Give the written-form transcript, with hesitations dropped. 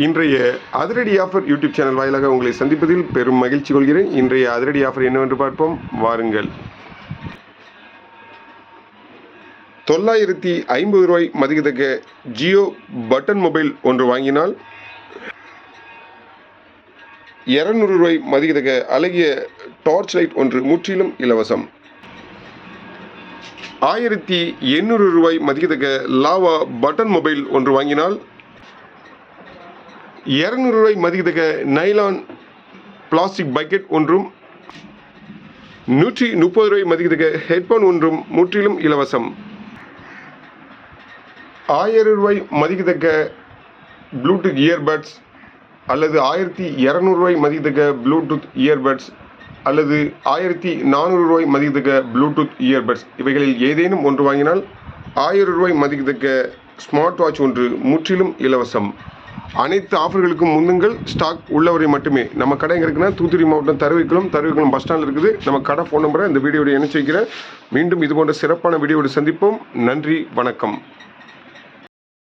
இன்றைய அதிரடி offer YouTube channel வாயிலாக உங்களை சந்திப்பதில் பெரும் மகிழ்ச்சி கொள்கிறேன். இன்றைய அதிரடி ஆஃபர் என்னவென்று பார்ப்போம் வாருங்கள். 950 ரூபாய் மதிக்கத்தக்க ஜியோ பட்டன் மொபைல் ஒன்று வாங்கினால் 200 ரூபாய் மதிக்கத்தக்க அழகிய டார்ச் லைட் ஒன்று முற்றிலும் இலவசம். 1800 ரூபாய் மதிக்கத்தக்க லாவா பட்டன் மொபைல் ஒன்று வாங்கினால் 200 ரூபாய் மதிக்கத்தக்க நைலான் பிளாஸ்டிக் பக்கெட் ஒன்றும் 130 ரூபாய் மதிக்கத்தக்க ஹெட்போன் ஒன்றும் முற்றிலும் இலவசம். 1000 ரூபாய் மதிக்கத்தக்க ப்ளூடூத் இயர்பட்ஸ் அல்லது 1200 ரூபாய் மதிக்கத்தக்க ப்ளூடூத் இயர்பட்ஸ் அல்லது 1400 ரூபாய் மதிக்கத்தக்க ப்ளூடூத் இயர்பட்ஸ் இவைகளில் ஏதேனும் ஒன்று வாங்கினால் 1000 ரூபாய் மதிக்கத்தக்க ஸ்மார்ட் வாட்ச் ஒன்று முற்றிலும் இலவசம். அனைத்து ஆஃபர்களுக்கும் முன்னுங்கள். ஸ்டாக் உள்ளவரை மட்டுமே. நம்ம கடை எங்கே இருக்குன்னா தூத்துக்குடி மாவட்டம் தருவிக்குளம் பஸ் ஸ்டாண்டில் இருக்குது. நம்ம கடை ஃபோன் நம்பரை இந்த வீடியோட இணைச்சு வைக்கிறேன். மீண்டும் இது போன்ற சிறப்பான வீடியோடு சந்திப்போம். நன்றி, வணக்கம்.